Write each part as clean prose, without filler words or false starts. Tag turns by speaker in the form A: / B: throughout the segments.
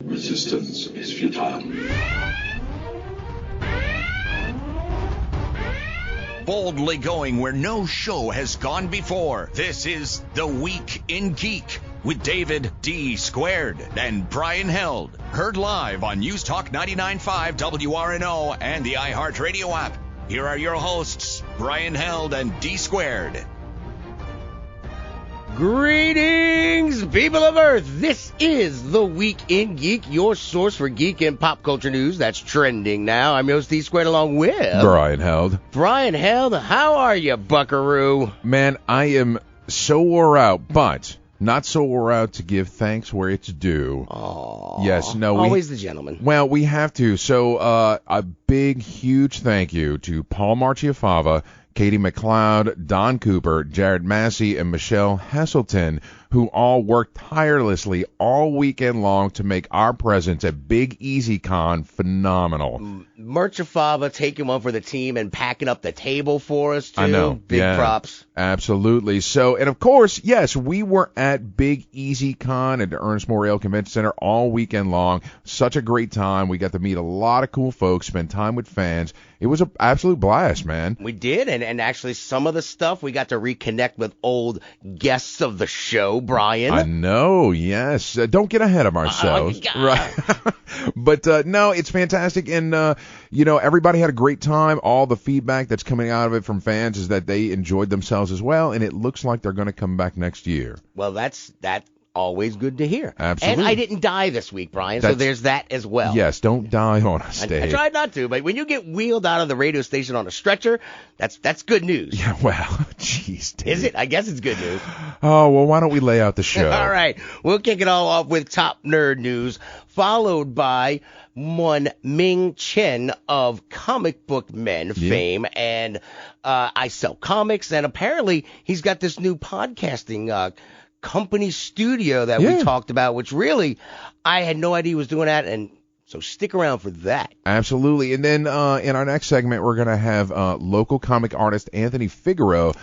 A: Resistance is futile.
B: Boldly going where no show has gone before. This is The Week in Geek with David D. Squared and Brian Held. Heard live on News Talk 99.5 WRNO and the iHeartRadio app. Here are your hosts, Brian Held and D. Squared.
C: Greetings, people of Earth. This is The Week in Geek, your source for geek and pop culture news that's trending now. I'm your host, D Squared, along with
D: Brian Held.
C: Brian Held, how are you, buckaroo?
D: Man, I am so wore out, but not so wore out to give thanks where it's due.
C: Aww.
D: Yes, no.
C: Always the gentleman.
D: Well, we have to. So a big, huge thank you to Paul Marchiafava, Katie McLeod, Don Cooper, Jared Massey, and Michelle Heselton, who all worked tirelessly all weekend long to make our presence at Big Easy Con phenomenal.
C: Marchiafava taking one for the team and packing up the table for us, too.
D: I know.
C: Big props.
D: Absolutely. So, and of course, yes, we were at Big Easy Con at the Ernest Morial Convention Center all weekend long. Such a great time. We got to meet a lot of cool folks, spend time with fans. It was an absolute blast, man.
C: We did, and actually some of the stuff we got to reconnect with old guests of the show, Brian.
D: I know, yes. Don't get ahead of ourselves. Right. But, no, it's fantastic. And, everybody had a great time. All the feedback that's coming out of it from fans is that they enjoyed themselves as well, and it looks like they're going to come back next year.
C: Well, that's always good to hear.
D: Absolutely.
C: And I didn't die this week, Brian, so there's that as well.
D: Yes, don't die on a stage.
C: I tried not to, but when you get wheeled out of the radio station on a stretcher, that's good news.
D: Yeah, well, jeez, Dave.
C: Is it? I guess it's good news.
D: Oh, well, why don't we lay out the show?
C: All right, we'll kick it all off with top nerd news, followed by one Ming Chen of Comic Book Men fame, and I sell comics, and apparently he's got this new podcasting company studio that we talked about, which really I had no idea he was doing that, and so stick around for that.
D: Absolutely. And then in our next segment, we're going to have local comic artist Anthony Figaro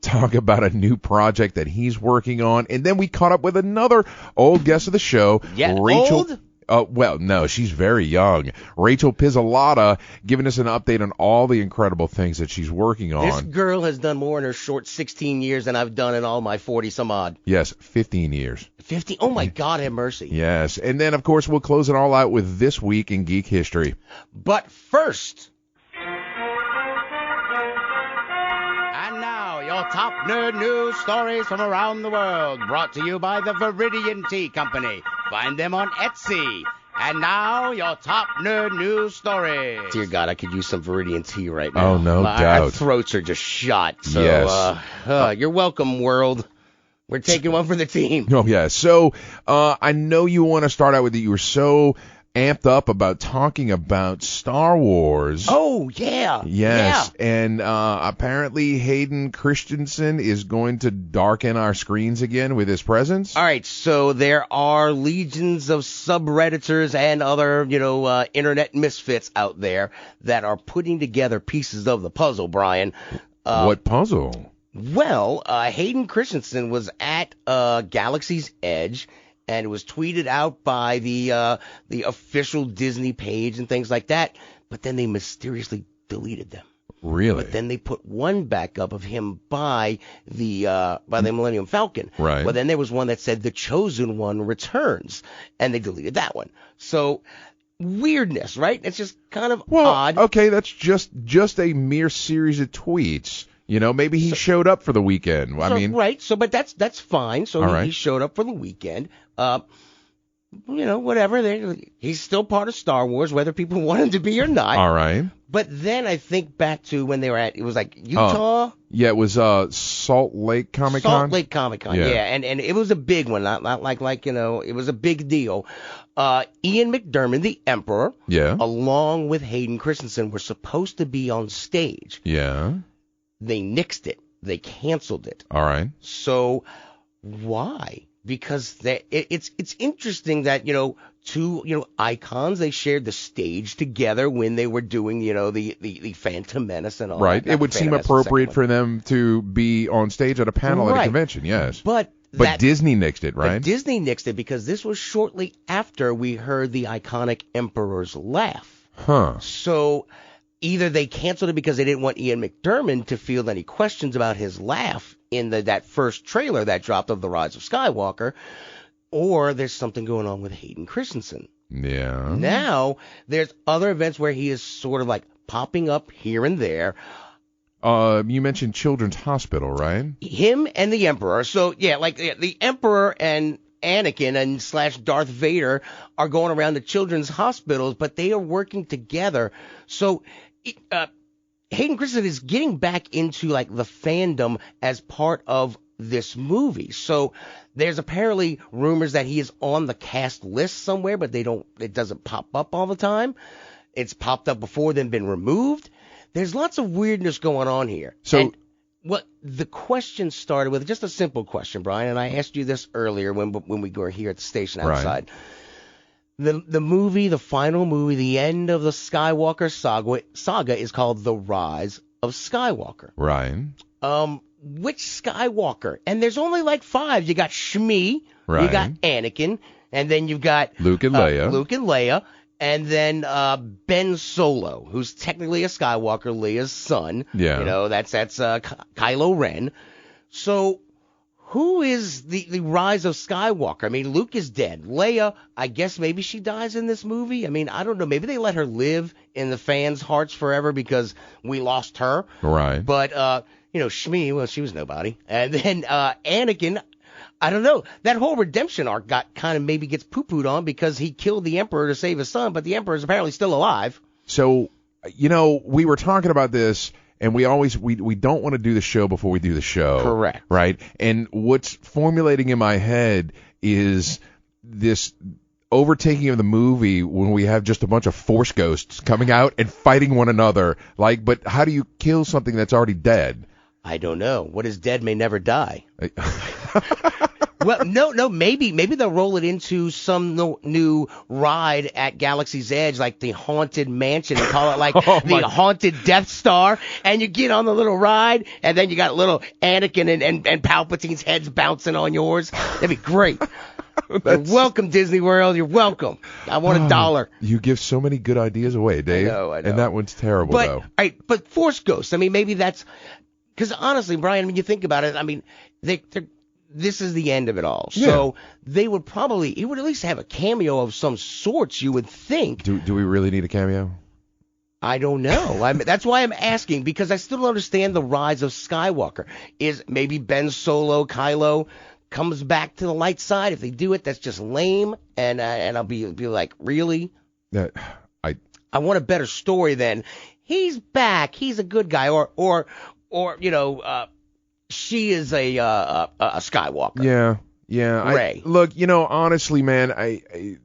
D: talk about a new project that he's working on. And then we caught up with another old guest of the show, Rachel.
C: Old?
D: Well, no, she's very young. Rachel Pizzolato giving us an update on all the incredible things that she's working on.
C: This girl has done more in her short 16 years than I've done in all my 40-some-odd.
D: Yes, 15 years.
C: 50? Oh, my God, have mercy.
D: Yes, and then, of course, we'll close it all out with This Week in Geek History.
C: But first... And now, your top nerd news stories from around the world, brought to you by the Viridian Tea Company. Find them on Etsy. And now, your top nerd news stories. Dear God, I could use some Viridian tea right now.
D: Oh, no doubt.
C: Our throats are just shot. So,
D: yes.
C: You're welcome, world. We're taking one for the team.
D: Oh, yeah. So, I know you want to start out with that you were so amped up about talking about Star Wars.
C: Oh, yeah.
D: Yes.
C: Yeah.
D: And apparently Hayden Christensen is going to darken our screens again with his presence.
C: All right. So there are legions of subredditors and other, internet misfits out there that are putting together pieces of the puzzle, Brian.
D: What puzzle?
C: Well, Hayden Christensen was at Galaxy's Edge, and it was tweeted out by the official Disney page and things like that. But then they mysteriously deleted them.
D: Really?
C: But then they put one back up of him by the Millennium Falcon.
D: Right.
C: Well, then there was one that said The Chosen One returns, and they deleted that one. So weirdness, right? It's just kind of odd.
D: Okay, that's just a mere series of tweets. Maybe he showed up for the weekend.
C: Right. So, but that's fine. So he showed up for the weekend. Whatever. He's still part of Star Wars, whether people want him to be or not.
D: All right.
C: But then I think back to when they were at, it was like Utah.
D: Yeah, it was Salt Lake Comic Con.
C: Salt Lake Comic Con, yeah. And it was a big one, not like it was a big deal. Ian McDiarmid, the Emperor, along with Hayden Christensen, were supposed to be on stage.
D: Yeah.
C: They nixed it. They canceled it.
D: All right.
C: So why? Because it's interesting that, two, icons, they shared the stage together when they were doing, the Phantom Menace and all that.
D: Right. It would seem appropriate for them to be on stage at a panel at a convention, yes.
C: But
D: But Disney nixed it, right?
C: But Disney nixed it because this was shortly after we heard the iconic Emperor's laugh.
D: Huh.
C: So either they canceled it because they didn't want Ian McDiarmid to field any questions about his laugh in that first trailer that dropped of The Rise of Skywalker, or there's something going on with Hayden Christensen.
D: Yeah.
C: Now, there's other events where he is sort of like popping up here and there.
D: You mentioned Children's Hospital, right?
C: Him and the Emperor. So, the Emperor and Anakin and / Darth Vader are going around to children's hospitals, but they are working together. So, Hayden Christensen is getting back into like the fandom as part of this movie. So there's apparently rumors that he is on the cast list somewhere, but it doesn't pop up all the time. It's popped up before, then been removed. There's lots of weirdness going on here.
D: So
C: what the question started with, just a simple question, Brian, and I asked you this earlier when we were here at the station outside. Right. The final movie, the end of the Skywalker saga is called The Rise of Skywalker.
D: Right.
C: Which Skywalker? And there's only like 5. You got Shmi,
D: right.
C: You got Anakin, and then you've got
D: Luke and Leia.
C: And then Ben Solo, who's technically a Skywalker, Leia's son.
D: Yeah.
C: That's Kylo Ren. So who is the Rise of Skywalker? I mean, Luke is dead. Leia, I guess maybe she dies in this movie. I mean, I don't know. Maybe they let her live in the fans' hearts forever because we lost her.
D: Right.
C: But, Shmi, well, she was nobody. And then Anakin, I don't know. That whole redemption arc maybe gets poo-pooed on because he killed the Emperor to save his son, but the Emperor is apparently still alive.
D: So, we were talking about this, and we don't want to do the show before we do the show.
C: Correct.
D: Right? And what's formulating in my head is this overtaking of the movie when we have just a bunch of Force ghosts coming out and fighting one another. But how do you kill something that's already dead?
C: I don't know. What is dead may never die. Well, no, maybe they'll roll it into some new ride at Galaxy's Edge, like the Haunted Mansion, and call it like Haunted Death Star, and you get on the little ride, and then you got little Anakin and Palpatine's heads bouncing on yours. That'd be great. You're welcome, Disney World. You're welcome. I want $1.
D: You give so many good ideas away, Dave.
C: I know.
D: And that one's terrible, though.
C: Right, but Force Ghosts, I mean, maybe that's... Because honestly, Brian, when you think about it, I mean, this is the end of it all.
D: Yeah.
C: So he would at least have a cameo of some sorts, you would think.
D: Do we really need a cameo?
C: I don't know. That's why I'm asking, because I still don't understand the Rise of Skywalker. Is maybe Ben Solo, Kylo comes back to the light side? If they do it, that's just lame. And I'll be like, really? I want a better story than he's back, he's a good guy, or she is a Skywalker.
D: Yeah.
C: Rey.
D: Look, honestly, man,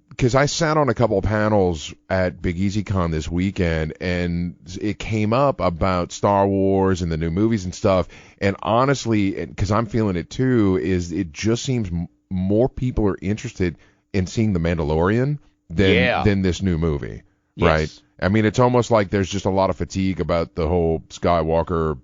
D: because I sat on a couple of panels at Big Easy Con this weekend, and it came up about Star Wars and the new movies and stuff. And honestly, because I'm feeling it too, is it just seems more people are interested in seeing The Mandalorian than this new movie, right?
C: Yes.
D: I mean, it's almost like there's just a lot of fatigue about the whole Skywalker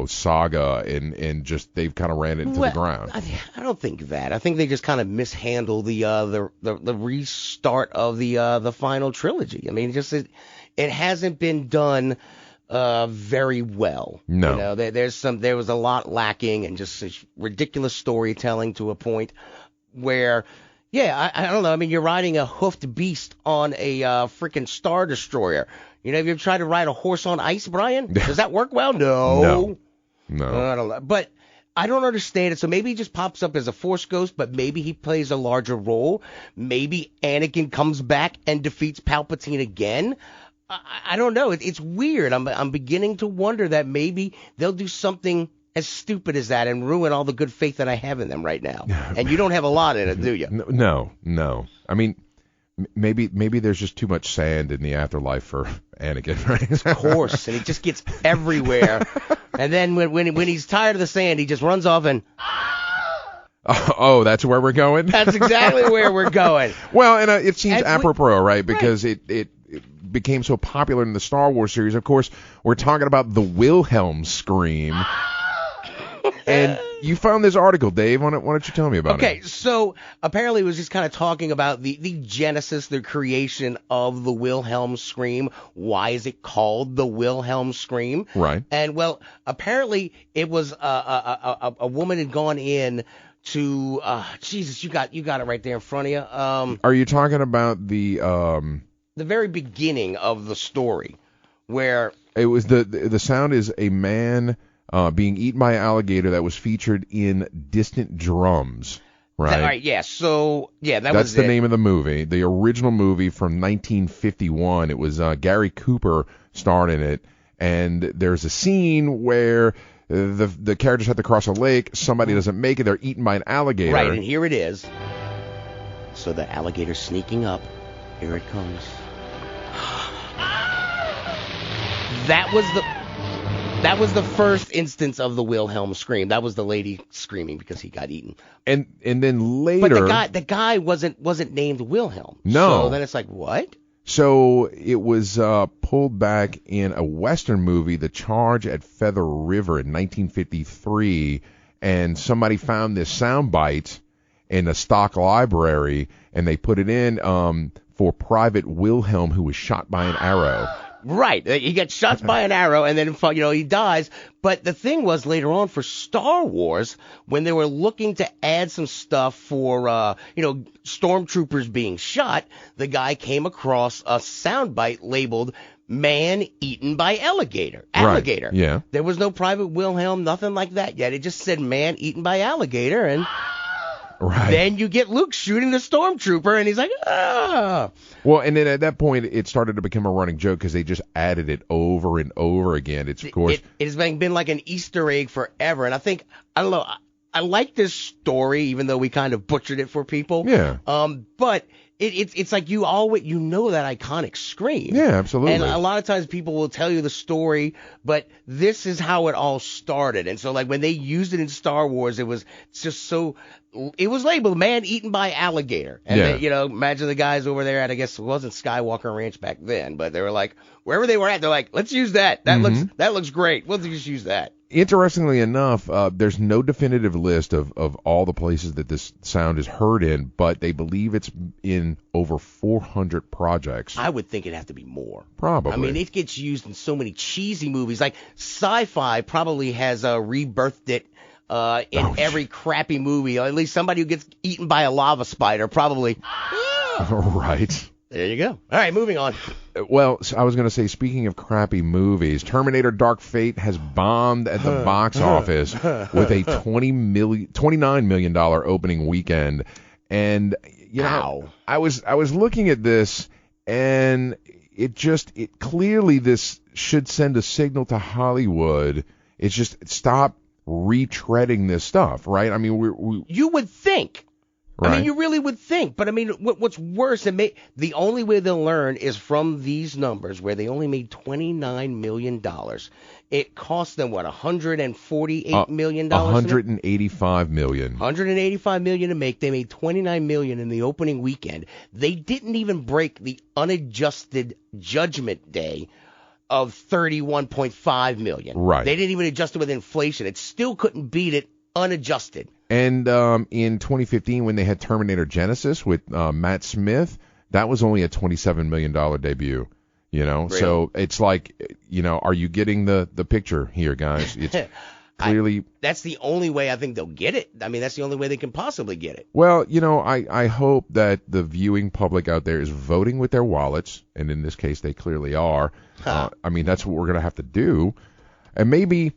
D: saga, and just they've kind of ran it into the ground.
C: I don't think that. I think they just kind of mishandled the restart of the final trilogy. I mean, it hasn't been done very well.
D: No.
C: There was a lot lacking, and just such ridiculous storytelling to a point where, I don't know. I mean, you're riding a hoofed beast on a freaking Star Destroyer. Have you ever tried to ride a horse on ice, Brian? Does that work well? No. I don't know. But I don't understand it. So maybe he just pops up as a Force ghost, but maybe he plays a larger role. Maybe Anakin comes back and defeats Palpatine again. I don't know. It's weird. I'm beginning to wonder that maybe they'll do something as stupid as that and ruin all the good faith that I have in them right now. And you don't have a lot in it, do you?
D: No. I mean, maybe there's just too much sand in the afterlife for Anakin, right?
C: Of course, and he just gets everywhere. And then when he's tired of the sand, he just runs off and...
D: Oh, that's where we're going?
C: That's exactly where we're going.
D: Well, and it seems apropos, right? Because it became so popular in the Star Wars series. Of course, we're talking about the Wilhelm scream. And you found this article, Dave. Why don't you tell me about it?
C: Okay, so apparently it was just kind of talking about the genesis, the creation of the Wilhelm scream. Why is it called the Wilhelm scream?
D: Right.
C: And, well, apparently it was a woman had gone in to Jesus, you got it right there in front of you.
D: Are you talking about the
C: very beginning of the story where
D: it was the sound is a man being eaten by an alligator that was featured in Distant Drums, right?
C: Right, yeah. So, yeah,
D: that's the name of the movie. The original movie from 1951. It was Gary Cooper starred in it, and there's a scene where the characters have to cross a lake. Somebody doesn't make it. They're eaten by an alligator.
C: Right, and here it is. So the alligator's sneaking up. Here it comes. That was the first instance of the Wilhelm scream. That was the lady screaming because he got eaten.
D: And then later,
C: but the guy wasn't named Wilhelm.
D: No.
C: So then it's like, what?
D: So it was pulled back in a Western movie, The Charge at Feather River in 1953, and somebody found this soundbite in a stock library, and they put it in for Private Wilhelm, who was shot by an arrow.
C: Right. He gets shot by an arrow, and then, he dies. But the thing was, later on for Star Wars, when they were looking to add some stuff for, stormtroopers being shot, the guy came across a soundbite labeled "Man Eaten by Alligator." Alligator.
D: Right. Yeah.
C: There was no Private Wilhelm, nothing like that yet. It just said "Man Eaten by Alligator," and...
D: Right.
C: Then you get Luke shooting the stormtrooper, and he's like, ah.
D: Well, and then at that point, it started to become a running joke because they just added it over and over again. It's, of course...
C: It has been like an Easter egg forever, and I don't know, I like this story, even though we kind of butchered it for people.
D: Yeah.
C: But... It's like you always that iconic scream.
D: Yeah, absolutely.
C: And a lot of times people will tell you the story, but this is how it all started. And so like when they used it in Star Wars, it was labeled "Man Eaten by Alligator." And
D: yeah.
C: then, imagine the guys over there at, I guess it wasn't Skywalker Ranch back then, but they were like, wherever they were at, they're like, let's use that. That looks great. We'll just use that.
D: Interestingly enough, there's no definitive list of all the places that this sound is heard in, but they believe it's in over 400 projects.
C: I would think it'd have to be more.
D: Probably.
C: I mean, it gets used in so many cheesy movies. Like, Sci-Fi probably has rebirthed it in every crappy movie. Or at least somebody who gets eaten by a lava spider probably.
D: Right.
C: There you go. All right, moving on.
D: Well, I was going to say, speaking of crappy movies, Terminator Dark Fate has bombed at the box office with a $29 million opening weekend. And, I was looking at this, and it clearly this should send a signal to Hollywood. It's just stop retreading this stuff, right? I mean,
C: you would think.
D: Right.
C: I mean, you really would think, but I mean, what's worse, the only way they'll learn is from these numbers where they only made $29 million. It cost them, $148 million?
D: $185 million.
C: $185 million to make. They made $29 million in the opening weekend. They didn't even break the unadjusted Judgment Day of $31.5 million.
D: Right.
C: They didn't even adjust it with inflation. It still couldn't beat it unadjusted.
D: And in 2015, when they had Terminator Genesis with Matt Smith, that was only a $27 million debut. Really? So it's like, are you getting the picture here, guys? It's clearly...
C: that's the only way I think they'll get it. I mean, that's the only way they can possibly get it.
D: Well, I hope that the viewing public out there is voting with their wallets, and in this case, they clearly are. I mean, that's what we're going to have to do. And maybe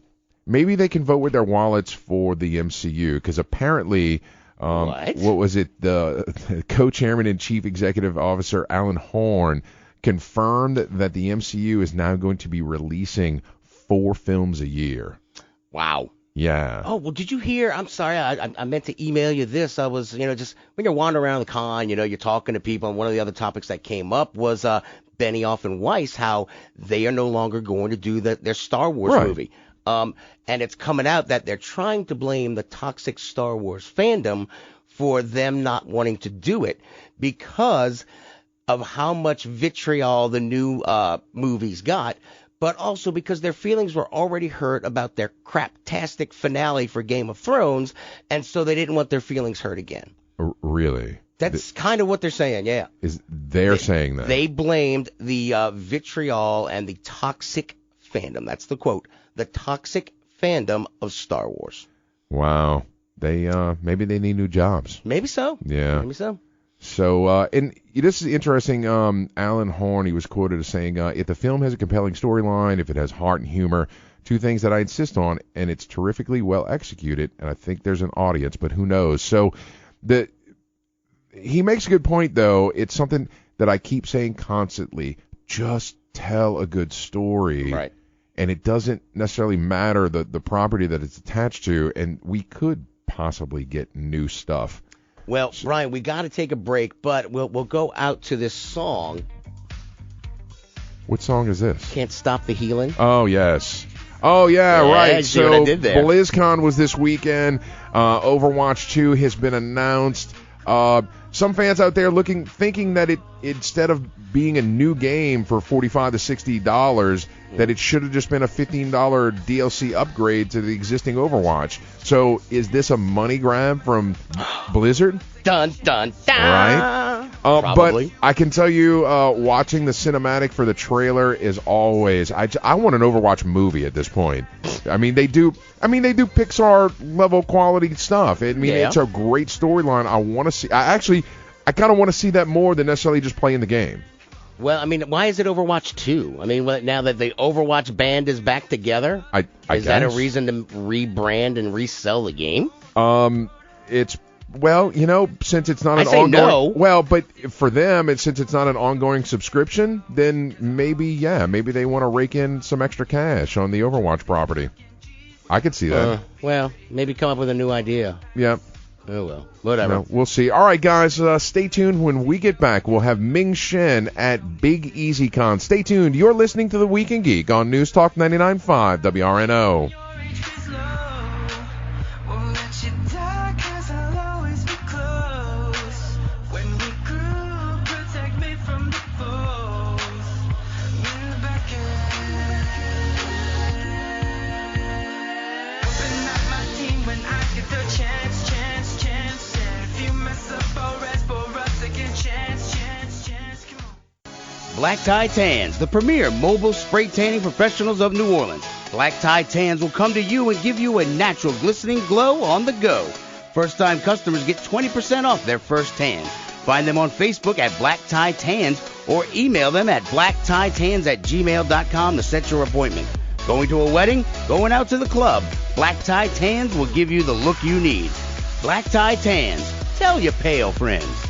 D: they can vote with their wallets for the MCU, because apparently, what was it? The co-chairman and chief executive officer Alan Horn confirmed that the MCU is now going to be releasing 4 films a year.
C: Wow.
D: Yeah.
C: Oh, well, did you hear? I'm sorry, I meant to email you this. I was, just when you're wandering around the con, you're talking to people, and one of the other topics that came up was Benioff and Weiss, how they are no longer going to do their Star Wars movie. And it's coming out that they're trying to blame the toxic Star Wars fandom for them not wanting to do it because of how much vitriol the new movies got. but also because their feelings were already hurt about their craptastic finale for Game of Thrones, and so they didn't want their feelings hurt again.
D: Really?
C: That's kind of what they're saying, yeah.
D: They're saying that?
C: They blamed the vitriol and the toxic fandom. That's the quote. The toxic fandom of Star Wars.
D: Wow. They maybe they need new jobs.
C: Maybe so.
D: Yeah.
C: Maybe so.
D: So, and this is interesting. Alan Horn, he was quoted as saying, if the film has a compelling storyline, if it has heart and humor, two things that I insist on, and it's terrifically well executed, and I think there's an audience, but who knows? So, he makes a good point, though. It's something that I keep saying constantly. Just tell a good story.
C: Right.
D: And it doesn't necessarily matter the property that it's attached to, and we could possibly get new stuff.
C: Well, Brian, we got to take a break, but we'll go out to this song.
D: What song is this?
C: Can't Stop the Healing.
D: Oh, yes. Oh, yeah, right.
C: See what I did there.
D: Blizzcon was this weekend. Overwatch 2 has been announced. Some fans out there thinking that it, instead of being a new game for $45 to $60, that it should have just been a $15 DLC upgrade to the existing Overwatch. So is this a money grab from Blizzard?
C: Dun, dun, dun.
D: Right?
C: Probably.
D: But I can tell you, watching the cinematic for the trailer is always, I want an Overwatch movie at this point. I mean, they do Pixar level quality stuff. I mean, It's a great storyline. I want to see. I kind of want to see that more than necessarily just playing the game.
C: Well, I mean, why is it Overwatch 2? I mean, now that the Overwatch band is back together, is that a reason to rebrand and resell the game?
D: It's, well, since it's not an
C: ongoing. No.
D: Well, but for them, since it's not an ongoing subscription, then maybe they want to rake in some extra cash on the Overwatch property. I could see that.
C: Well, maybe come up with a new idea.
D: Yeah.
C: Oh, well. Whatever.
D: We'll see. All right, guys, stay tuned. When we get back, we'll have Ming Chen at Big Easy Con. Stay tuned. You're listening to The Week in Geek on News Talk 99.5 WRNO.
C: Black Tie Tans, the premier mobile spray tanning professionals of New Orleans. Black Tie Tans will come to you and give you a natural glistening glow on the go. First-time customers get 20% off their first tan. Find them on Facebook at Black Tie Tans or email them at blacktitans@gmail.com to set your appointment. Going to a wedding? Going out to the club? Black Tie Tans will give you the look you need. Black Tie Tans. Tell your pale friends.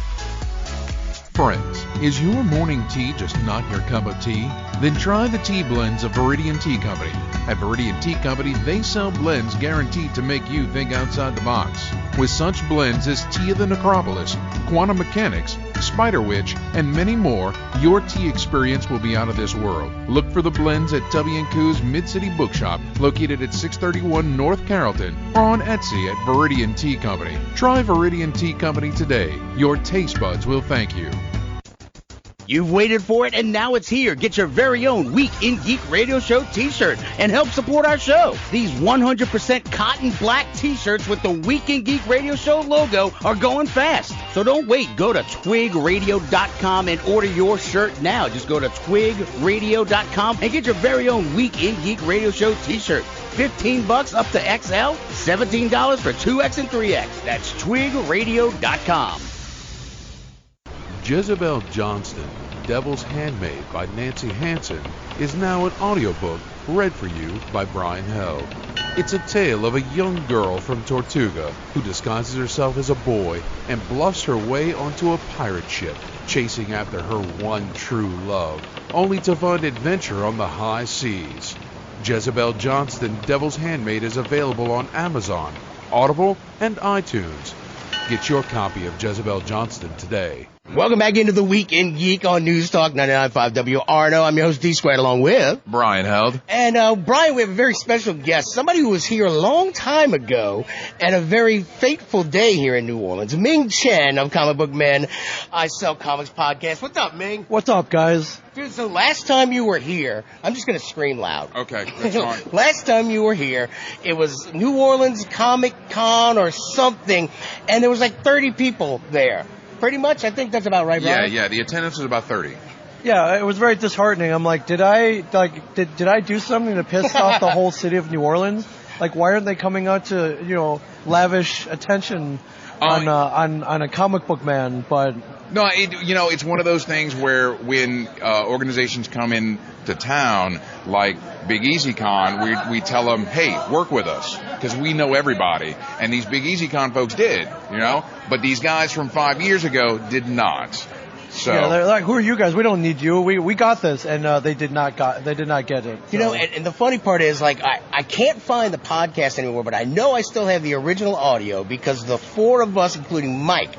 E: Friends, is your morning tea just not your cup of tea? Then try the tea blends of Viridian Tea Company. At Viridian Tea Company, they sell blends guaranteed to make you think outside the box. With such blends as Tea of the Necropolis, Quantum Mechanics, Spider Witch, and many more, your tea experience will be out of this world. Look for the blends at W&Q's Mid-City Bookshop, located at 631 North Carrollton, or on Etsy at Viridian Tea Company. Try Viridian Tea Company today. Your taste buds will thank you.
C: You've waited for it, and now it's here. Get your very own Week in Geek Radio Show t-shirt and help support our show. These 100% cotton black t-shirts with the Week in Geek Radio Show logo are going fast. So don't wait. Go to twigradio.com and order your shirt now. Just go to twigradio.com and get your very own Week in Geek Radio Show t-shirt. $15 up to XL, $17 for 2X and 3X. That's twigradio.com.
E: Jezebel Johnston, Devil's Handmaid by Nancy Hansen, is now an audiobook read for you by Brian Held. It's a tale of a young girl from Tortuga who disguises herself as a boy and bluffs her way onto a pirate ship, chasing after her one true love, only to find adventure on the high seas. Jezebel Johnston, Devil's Handmaid is available on Amazon, Audible, and iTunes. Get your copy of Jezebel Johnston today.
C: Welcome back into the Week in Geek on News Talk 99.5 WRNO. I'm your host, D-Squared, along with
D: Brian Held.
C: And, Brian, we have a very special guest, somebody who was here a long time ago and a very fateful day here in New Orleans. Ming Chen of Comic Book Men, I Sell Comics podcast. What's up, Ming?
F: What's up, guys?
C: Dude, so last time you were here, I'm just going to scream loud.
D: Okay, that's fine.
C: Last time you were here, it was New Orleans Comic Con or something, and there was like 30 people there. Pretty much, I think that's about right, Brian.
D: Yeah, the attendance was about 30.
F: Yeah, it was very disheartening. I'm like, did I do something to piss off the whole city of New Orleans? Like, why aren't they coming out to, lavish attention on a comic book man? But
D: no, it's one of those things where when organizations come in to town, like Big Easy Con, we tell them, hey, work with us, because we know everybody. And these Big Easy Con folks did, but these guys from 5 years ago did not. So
F: yeah, they're like, who are you guys? We don't need you. We got this, and they did not get it. So.
C: And the funny part is, like, I can't find the podcast anymore, but I know I still have the original audio because the four of us, including Mike,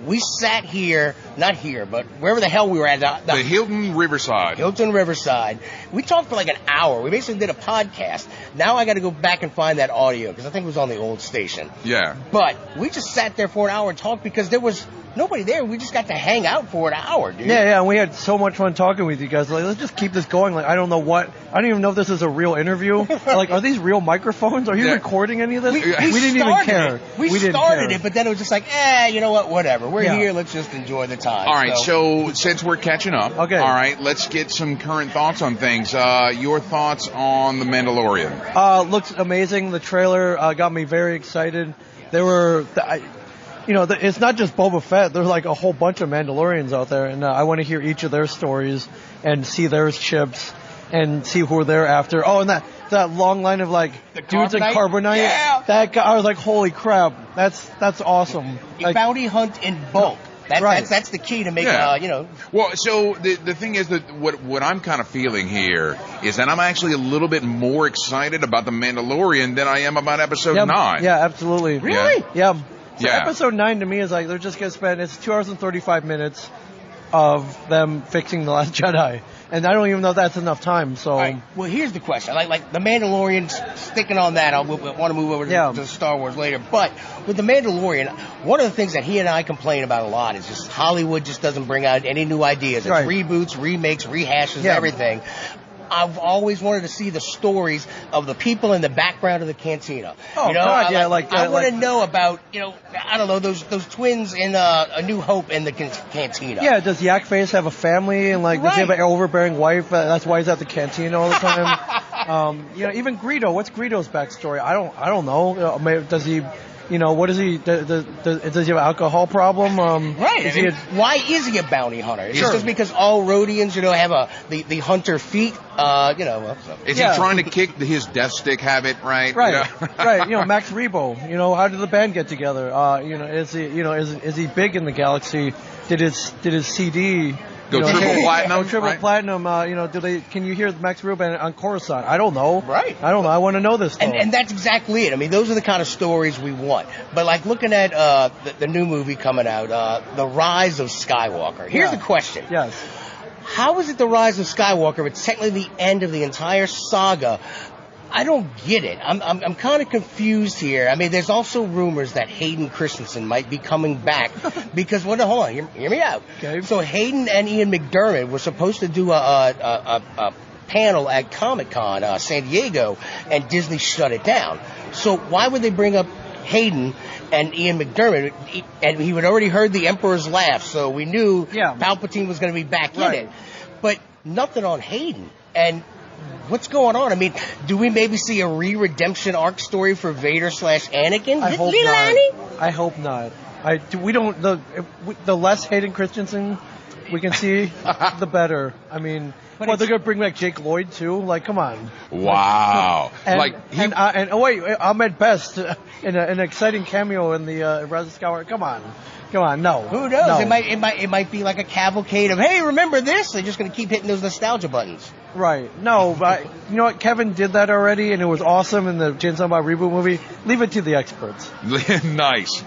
C: we sat here, not here, but wherever the hell we were at.
D: The Hilton Riverside.
C: Hilton Riverside. We talked for like an hour. We basically did a podcast. Now I got to go back and find that audio because I think it was on the old station.
D: Yeah.
C: But we just sat there for an hour and talked because there was nobody there. We just got to hang out for an hour, dude.
F: Yeah, and we had so much fun talking with you guys. Like, let's just keep this going. Like, I don't even know if this is a real interview. Like, are these real microphones? Are you recording any of this? We didn't even care.
C: We started it, but then it was just like, you know what, whatever. We're here, let's just enjoy the time.
D: All right, so since we're catching up,
F: okay.
D: All right, let's get some current thoughts on things. Your thoughts on The Mandalorian?
F: Looks amazing. The trailer got me very excited. There were... it's not just Boba Fett. There's like a whole bunch of Mandalorians out there, and I want to hear each of their stories and see their chips and see who they're after. Oh, and that long line of like dudes in carbonite.
C: Yeah.
F: That guy, I was like, holy crap, that's awesome.
C: A bounty hunt in bulk. That's the key to make,
D: Well, so the thing is that what I'm kind of feeling here is that I'm actually a little bit more excited about The Mandalorian than I am about Episode 9.
F: Yeah, absolutely.
C: Really?
F: Yeah. So Episode 9 to me is like, they're just going to spend, it's 2 hours and 35 minutes of them fixing The Last Jedi. And I don't even know if that's enough time, so...
C: All right. Well, here's the question. Like The Mandalorian, sticking on that, I want to move over to Star Wars later. But with The Mandalorian, one of the things that he and I complain about a lot is just Hollywood just doesn't bring out any new ideas. It's reboots, remakes, rehashes, everything. I've always wanted to see the stories of the people in the background of the cantina.
F: Oh, God,
C: I want to know about, I don't know, those twins in A New Hope in the cantina.
F: Yeah, does Yak Face have a family and does he have an overbearing wife? That's why he's at the cantina all the time. Even Greedo. What's Greedo's backstory? I don't know. Does he? What is he? Does he have an alcohol problem?
C: Why is he a bounty hunter? It's just because all Rhodians, have the hunter feet.
D: Is he trying to kick his death stick habit? Right.
F: Right. Max Rebo. How did the band get together? Is he? Is he big in the galaxy? Did his CD?
D: Go triple platinum.
F: Triple platinum. Can you hear Max Rebo on Coruscant? I don't know.
C: Right.
F: I don't know. I want to know this stuff.
C: And that's exactly it. I mean, those are the kind of stories we want. But like looking at the new movie coming out, The Rise of Skywalker. Here's the question.
F: Yes.
C: How is it The Rise of Skywalker? It's technically the end of the entire saga. I don't get it. I'm kind of confused here. I mean, there's also rumors that Hayden Christensen might be coming back because hold on, hear me out.
F: Okay.
C: So Hayden and Ian McDermott were supposed to do a panel at Comic-Con San Diego, and Disney shut it down. So why would they bring up Hayden and Ian McDermott? And he had already heard the Emperor's Laugh, so we knew Palpatine was going to be back in it. But nothing on Hayden. And what's going on? I mean, do we maybe see a redemption arc story for Vader / Anakin?
F: I hope not. I hope not. The less Hayden Christensen we can see, the better. I mean, they're going to bring back Jake Lloyd too? Like, come on.
D: Wow.
F: Ahmed Best in an exciting cameo in the Rise of Skywalker. Come on, no.
C: Who knows?
F: No.
C: It might be like a cavalcade of, hey, remember this? They're just going to keep hitting those nostalgia buttons.
F: Right. No, but you know what? Kevin did that already, and it was awesome in the Jane Silent Bob reboot movie. Leave it to the experts.
D: Nice.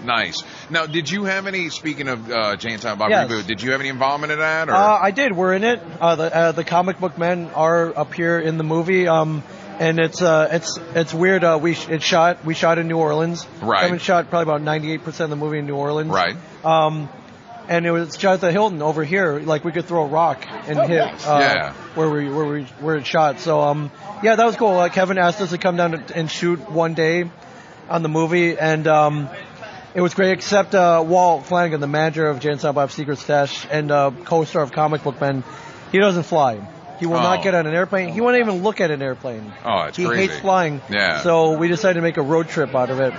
D: Now, did you have any, speaking of Jane Silent Bob
F: Yes.
D: reboot, did you have any involvement in that? Or?
F: I did. We're in it. The comic book men are up here in the movie. And it's weird. We shot in New Orleans.
D: Right.
F: Kevin shot probably about 98% of the movie in New Orleans.
D: Right.
F: And it was shot at the Hilton over here. Like we could throw a rock and hit
D: Yeah.
F: where it shot. So yeah, that was cool. Kevin asked us to come down and shoot one day on the movie, and it was great. Except Walt Flanagan, the manager of Jane Silent Bob's Secret Stash and co-star of Comic Book Men, he doesn't fly. He will not get on an airplane. He won't even look at an airplane.
D: Oh, it's
F: he
D: crazy.
F: hates flying.
D: Yeah.
F: So we decided to make a road trip out of it.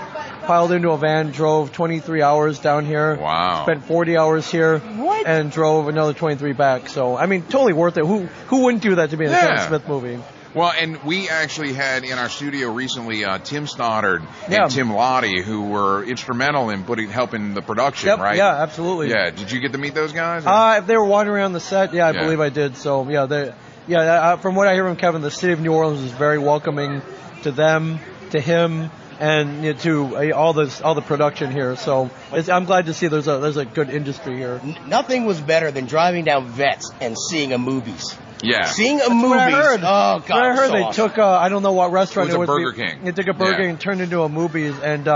F: Piled into a van, drove 23 hours down here.
D: Wow.
F: Spent 40 hours here.
C: What?
F: And drove another 23 back. So, I mean, totally worth it. Who wouldn't do that to be in a Kevin Smith movie?
D: Well, and we actually had in our studio recently Tim Stoddard
F: Yeah.
D: and Tim Lottie, who were instrumental in helping the production,
F: Yep.
D: right?
F: Yeah, absolutely.
D: Yeah. Did you get to meet those guys?
F: If they were wandering around the set, I
D: Yeah.
F: believe I did. So, from what I hear from Kevin, the city of New Orleans is very welcoming to them, to him, and to all the production here. So I'm glad to see there's a good industry here.
C: Nothing was better than driving down Vets and seeing a movies.
D: Yeah.
C: Seeing a
F: What
C: movies.
F: I heard.
C: Oh God.
F: What I heard
C: so
F: they
C: awesome.
F: took I don't know what restaurant
D: It was a
F: would
D: Burger
F: be.
D: King.
F: They took a Burger
D: Yeah.
F: King and turned it into a movies, and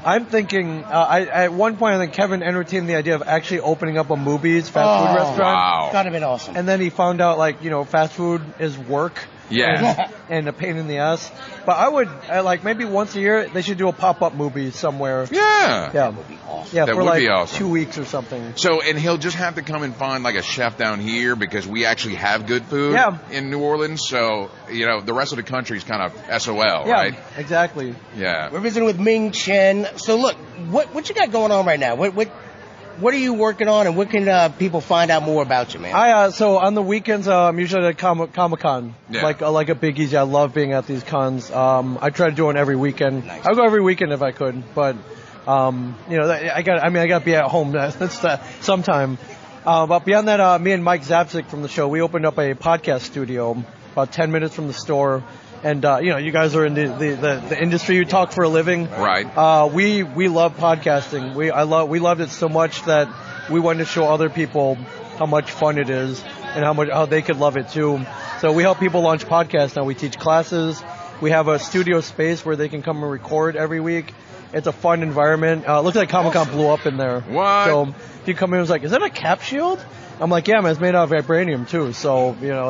F: I'm thinking at one point I think Kevin entertained the idea of actually opening up a movies fast food restaurant.
D: Wow.
C: That'd have been awesome.
F: And then he found out fast food is work.
D: Yeah.
F: And a pain in the ass. But I would maybe once a year they should do a pop-up movie somewhere.
D: Yeah.
F: Yeah.
C: would be awesome.
F: Yeah,
D: That
F: for
D: would
F: like
D: be awesome.
F: 2 weeks or something.
D: So, and he'll just have to come and find like a chef down here because we actually have good food in New Orleans. So, the rest of the country's kind of SOL,
F: Yeah,
D: right?
F: exactly.
D: Yeah.
C: We're visiting with Ming Chen. So look, what you got going on right now? What are you working on, and what can people find out more about you, man?
F: So on the weekends, I'm usually at Comic-Con,
D: Yeah.
F: like a Big Easy. I love being at these cons. I try to do one every weekend.
C: Nice.
F: I'll go every weekend if I could, but I got to be at home sometime. But beyond that, me and Mike Zapsik from the show, we opened up a podcast studio about 10 minutes from the store. And you guys are in the industry. You talk for a living,
D: Right.
F: We love podcasting. We loved it so much that we wanted to show other people how much fun it is and how they could love it too. So we help people launch podcasts now. We teach classes. We have a studio space where they can come and record every week. It's a fun environment. Looks like Comic-Con blew up in there.
D: What?
F: So if you come in, it's like, is that a cap shield? I'm like, yeah, man, it's made out of vibranium too. So,
D: Nice.
F: yeah,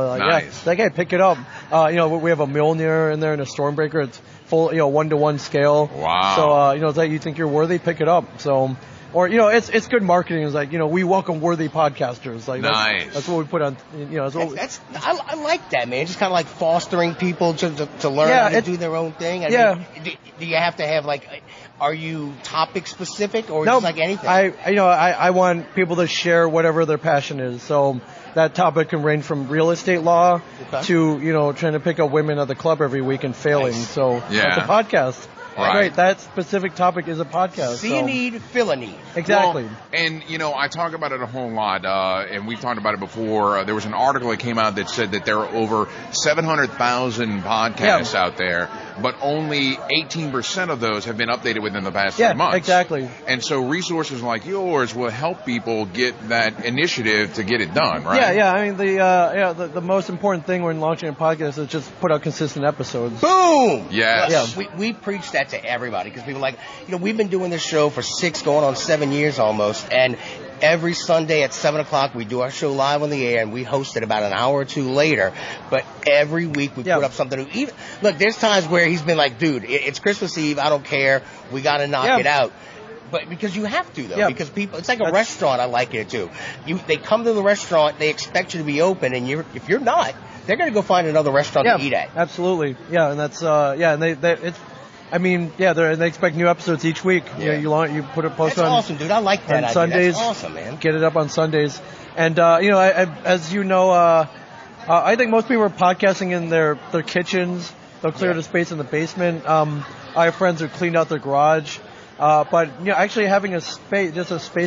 F: like, hey, pick it up. We have a Mjolnir in there and a Stormbreaker. It's full, 1-to-1 scale.
D: Wow.
F: So, it's like, you think you're worthy, pick it up. So, or, it's good marketing. It's like, we welcome worthy podcasters. Like,
D: Nice.
F: that's what we put on, that's what
C: I like that, man. Just kind of like fostering people to learn how to do their own thing. I mean, do you have to have are you topic specific or just like anything?
F: I want people to share whatever their passion is. So that topic can range from real estate law to, trying to pick up women at the club every week and failing.
C: Nice.
F: So
D: Yeah.
F: it's a podcast.
D: Right.
F: That specific topic is a podcast.
C: See a need, fill a need.
F: Exactly.
D: Well, and, I talk about it a whole lot, and we've talked about it before. There was an article that came out that said that there are over 700,000 podcasts out there, but only 18% of those have been updated within the past 3 months.
F: Exactly.
D: And so resources like yours will help people get that initiative to get it done, right?
F: Yeah. I mean, the most important thing when launching a podcast is just put out consistent episodes.
C: Boom!
D: Yes.
C: Yeah, we preach that to everybody because people we've been doing this show for 6 going on 7 years almost, and every Sunday at 7 o'clock we do our show live on the air, and we host it about an hour or two later. But every week we put up something new. Look, there's times where he's been like, dude, it's Christmas Eve, I don't care, we got to knock it out. But because you have to, though, because people, it's like a restaurant. I like it too. They come to the restaurant, they expect you to be open, and if you're not, they're going to go find another restaurant to eat at.
F: Absolutely. Yeah, and that's and they expect new episodes each week.
C: Yeah.
F: You put a post
C: That's
F: on.
C: awesome, dude. I like that
F: on
C: idea.
F: Sundays.
C: That's awesome, man.
F: Get it up on Sundays, and as you know, I think most people are podcasting in their kitchens. They'll clear the space in the basement. I have friends who cleaned out their garage, but actually having a space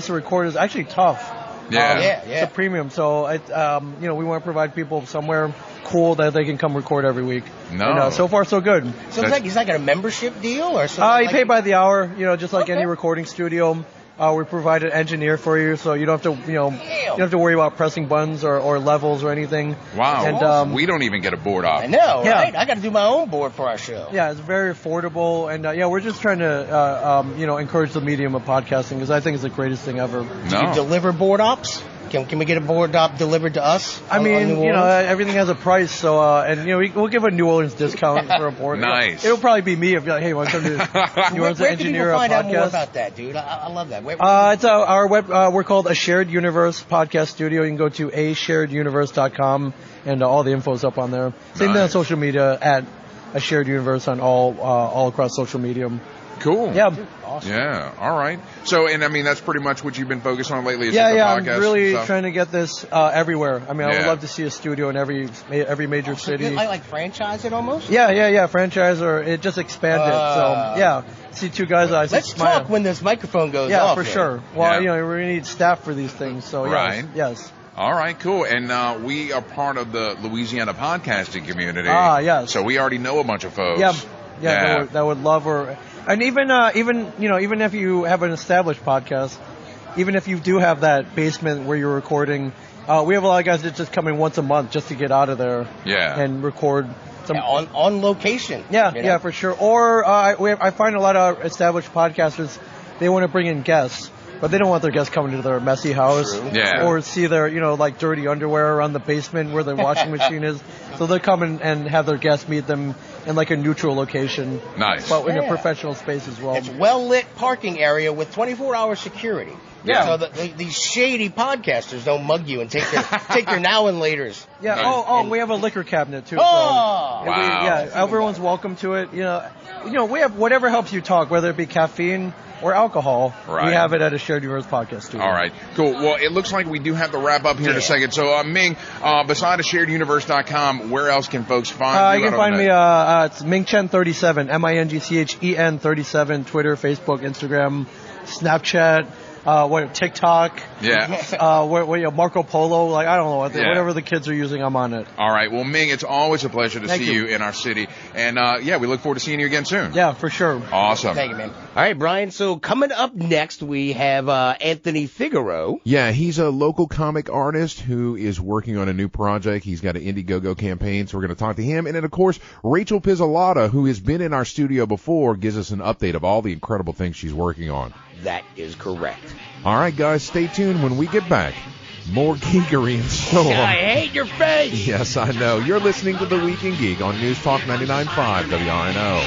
F: to record is actually tough.
D: Yeah.
F: It's a premium. So we want to provide people somewhere cool that they can come record every week.
D: No.
F: And, so far so good.
C: So it's like a membership deal or something?
F: You pay by the hour, just like any recording studio. We provide an engineer for you, so you don't have to, you don't have to worry about pressing buttons or levels or anything.
D: Wow.
F: And
D: we don't even get a board op.
C: I know, right? I got to do my own board for our show.
F: Yeah, it's very affordable, and we're just trying to, encourage the medium of podcasting because I think it's the greatest thing ever.
C: Do you deliver board ops? Can we get a board op delivered to us?
F: I mean, everything has a price, so we'll give a New Orleans discount for a board.
D: Nice.
F: It'll probably be me if you're like, hey, want to come to New Orleans to engineer a podcast?
C: Where can people find out more about that, dude? I love that.
F: It's our web. We're called A Shared Universe Podcast Studio. You can go to ashareduniverse.com, and all the info's up on there. Same thing on social media at A Shared Universe on all across social media.
D: Cool.
F: Yeah.
C: Awesome.
D: Yeah. All right. So, and I mean, that's pretty much what you've been focused on lately. Is
F: I'm really trying to get this everywhere. I mean, I would
D: Yeah.
F: love to see a studio in every major city.
C: Like franchise it almost?
F: Yeah. Franchise or it just expanded. So see two guys.
C: Let's talk when this microphone goes off.
F: Yeah, for
C: here.
F: sure. Well, we need staff for these things. So
D: Right.
F: Yes.
D: All right, cool. And we are part of the Louisiana podcasting community.
F: Yes.
D: So we already know a bunch of folks.
F: Yeah. That would love and even if you have an established podcast, even if you do have that basement where you're recording, we have a lot of guys that just come in once a month just to get out of there.
D: Yeah.
F: And record some
C: on location.
F: Yeah, for sure. Or I find a lot of established podcasters, they want to bring in guests, but they don't want their guests coming to their messy house.
C: True.
D: Yeah.
F: Or see their, like dirty underwear around the basement where the washing machine is. So they'll come in and have their guests meet them in like a neutral location.
D: Nice.
F: But in a professional space as well.
C: It's well-lit parking area with 24-hour security.
F: Yeah.
C: So these shady podcasters don't mug you and take your now and laters.
F: Yeah.
C: And
F: We have a liquor cabinet too.
C: Oh.
D: Wow.
F: Everyone's welcome to it. We have whatever helps you talk, whether it be caffeine or alcohol.
D: Right.
F: We have it at a Shared Universe podcast studio.
D: All right, cool. Well, it looks like we do have to wrap up here in a second. So, Ming, beside shareduniverse.com, where else can folks find you?
F: You can find me, it's Ming Chen 37, MINGCHEN 37, Twitter, Facebook, Instagram, Snapchat, TikTok.
D: Yeah.
F: Marco Polo, I don't know, whatever the kids are using, I'm on it.
D: All right. Well, Ming, it's always a pleasure to
F: Thank
D: see
F: you.
D: you in our city. And, we look forward to seeing you again soon.
F: Yeah, for sure.
D: Awesome.
C: Thank you, man. All right, Brian. So coming up next, we have Anthony Figaro.
D: Yeah, he's a local comic artist who is working on a new project. He's got an Indiegogo campaign, so we're going to talk to him. And then, of course, Rachel Pizzolato, who has been in our studio before, gives us an update of all the incredible things she's working on.
C: That is correct.
D: All right, guys, stay tuned when we get back. More geekery and so on.
C: I hate your face.
D: Yes, I know. You're listening to The Week in Geek on News Talk 99.5 WRNO.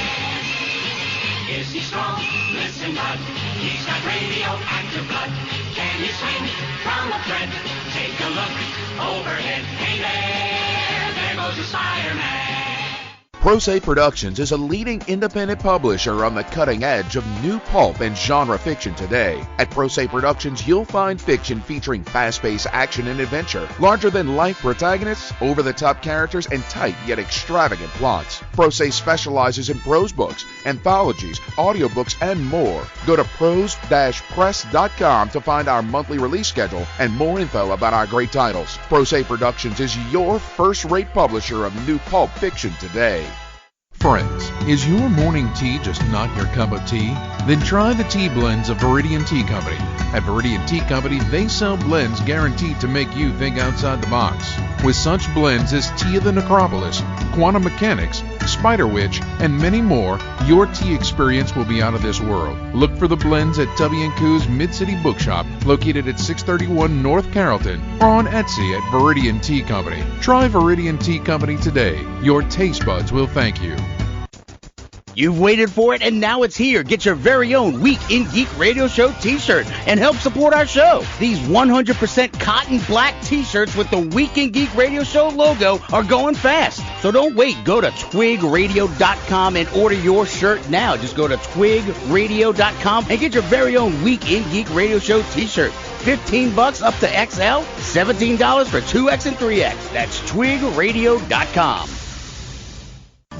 G: Is he strong? Listen, bud. He's got radioactive blood. Can he swing from a thread? Take a look overhead. Hey there goes the Spider-Man.
H: Pro Se Productions is a leading independent publisher on the cutting edge of new pulp and genre fiction today. At Pro Se Productions, you'll find fiction featuring fast-paced action and adventure, larger-than-life protagonists, over-the-top characters, and tight yet extravagant plots. Pro Se specializes in prose books, anthologies, audiobooks, and more. Go to prose-press.com to find our monthly release schedule and more info about our great titles. Pro Se Productions is your first-rate publisher of new pulp fiction today.
E: Friends, is your morning tea just not your cup of tea? Then try the tea blends of Viridian Tea Company. At Viridian Tea Company, they sell blends guaranteed to make you think outside the box. With such blends as Tea of the Necropolis, Quantum Mechanics, Spider Witch, and many more, your tea experience will be out of this world. Look for the blends at W&Q's Mid-City Bookshop, located at 631 North Carrollton, or on Etsy at Viridian Tea Company. Try Viridian Tea Company today. Your taste buds will thank you.
C: You've waited for it, and now it's here. Get your very own Week in Geek Radio Show t-shirt and help support our show. These 100% cotton black t-shirts with the Week in Geek Radio Show logo are going fast. So don't wait. Go to twigradio.com and order your shirt now. Just go to twigradio.com and get your very own Week in Geek Radio Show t-shirt. $15 up to XL, $17 for 2X and 3X. That's twigradio.com.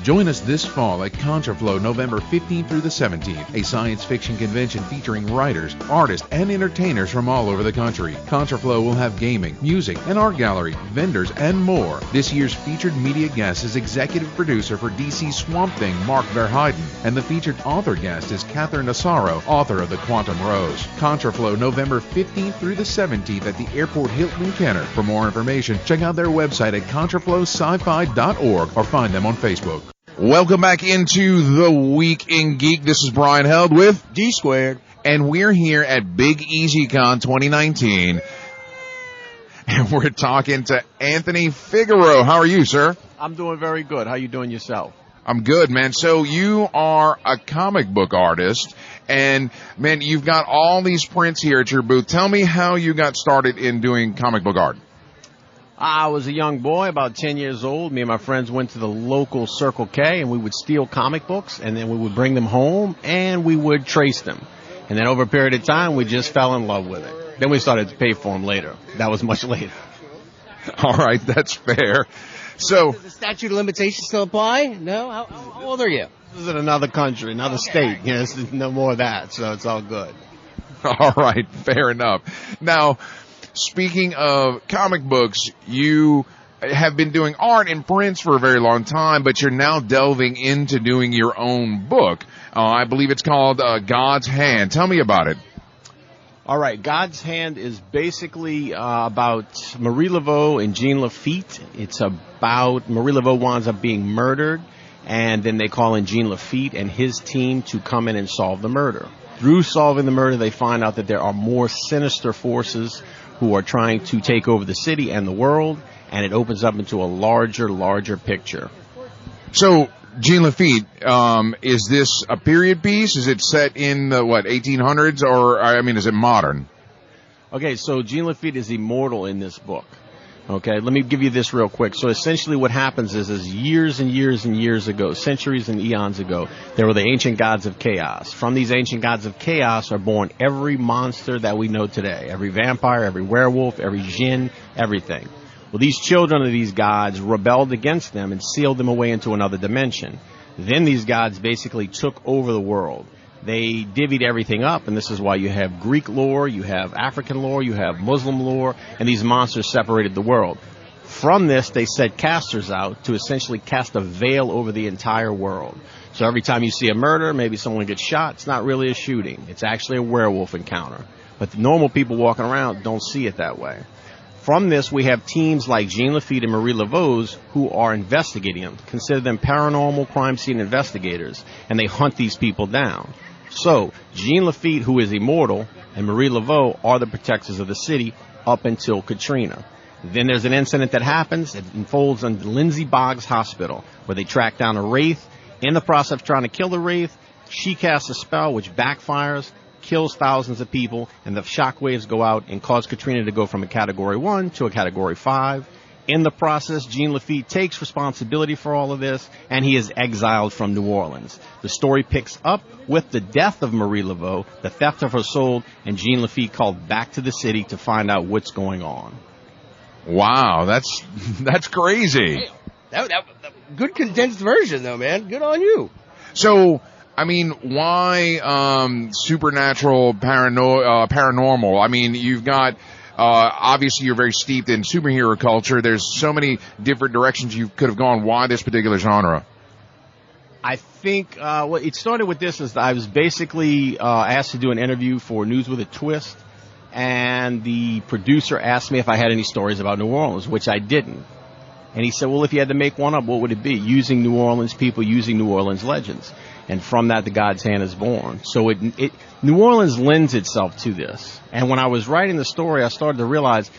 E: Join us this fall at Contraflow November 15th through the 17th, a science fiction convention featuring writers, artists, and entertainers from all over the country. Contraflow will have gaming, music, an art gallery, vendors, and more. This year's featured media guest is executive producer for DC Swamp Thing, Mark Verheiden, and the featured author guest is Catherine Asaro, author of The Quantum Rose. Contraflow November 15th through the 17th at the Airport Hilton in Kenner. For more information, check out their website at contraflowsci-fi.org or find them on Facebook.
D: Welcome back into the Week in Geek. This is Brian Held with
C: D Squared.
D: And we're here at Big EasyCon 2019. And we're talking to Anthony Figaro. How are you, sir?
I: I'm doing very good. How you doing yourself?
D: I'm good, man. So you are a comic book artist, and, man, you've got all these prints here at your booth. Tell me how you got started in doing comic book art.
I: I was a young boy, about 10 years old. Me and my friends went to the local Circle K, and we would steal comic books, and then we would bring them home, and we would trace them. And then over a period of time, we just fell in love with it. Then we started to pay for them later. That was much later.
D: All right, that's fair. So,
C: does the statute of limitations still apply? No? How old are you?
I: This is in another country, another state. You know, there's no more of that, so it's all good.
D: All right, fair enough. Now, speaking of comic books, you have been doing art and prints for a very long time, but you're now delving into doing your own book. I believe it's called God's Hand. Tell me about it.
I: All right, God's Hand is basically about Marie Laveau and Jean Lafitte. It's about Marie Laveau winds up being murdered, and then they call in Jean Lafitte and his team to come in and solve the murder. Through solving the murder, they find out that there are more sinister forces who are trying to take over the city and the world, and it opens up into a larger picture.
D: So, Jean Lafitte, is this a period piece? Is it set in the, 1800s, or, I mean, is it modern?
I: Okay, so Jean Lafitte is immortal in this book. Okay, let me give you this real quick. So essentially what happens is years and years and years ago, centuries and eons ago, there were the ancient gods of chaos. From these ancient gods of chaos are born every monster that we know today. Every vampire, every werewolf, every djinn, everything. Well, these children of these gods rebelled against them and sealed them away into another dimension. Then these gods basically took over the world. They divvied everything up, and this is why you have Greek lore, you have African lore, you have Muslim lore, and these monsters separated the world. From this, they set casters out to essentially cast a veil over the entire world. So every time you see a murder, maybe someone gets shot, it's not really a shooting. It's actually a werewolf encounter. But the normal people walking around don't see it that way. From this, we have teams like Jean Lafitte and Marie Laveau's who are investigating them. Consider them paranormal crime scene investigators, and they hunt these people down. So, Jean Lafitte, who is immortal, and Marie Laveau are the protectors of the city up until Katrina. Then there's an incident that happens that unfolds in Lindsay Boggs Hospital, where they track down a wraith. In the process of trying to kill the wraith, she casts a spell which backfires, kills thousands of people, and the shockwaves go out and cause Katrina to go from a Category 1 to a Category 5. In the process, Jean Lafitte takes responsibility for all of this, and he is exiled from New Orleans. The story picks up with the death of Marie Laveau, the theft of her soul, and Jean Lafitte called back to the city to find out what's going on.
D: Wow, that's crazy.
C: Hey, that good condensed version, though, man. Good on you.
D: So, I mean, why supernatural, paranormal? I mean, you've got... obviously, you're very steeped in superhero culture. There's so many different directions you could have gone. Why this particular genre?
I: I think what it started with this is I was basically asked to do an interview for News with a Twist, and the producer asked me if I had any stories about New Orleans, which I didn't. And he said, well, if you had to make one up, what would it be? Using New Orleans people, using New Orleans legends. And from that, the God's Hand is born. So New Orleans lends itself to this. And when I was writing the story, I started to realize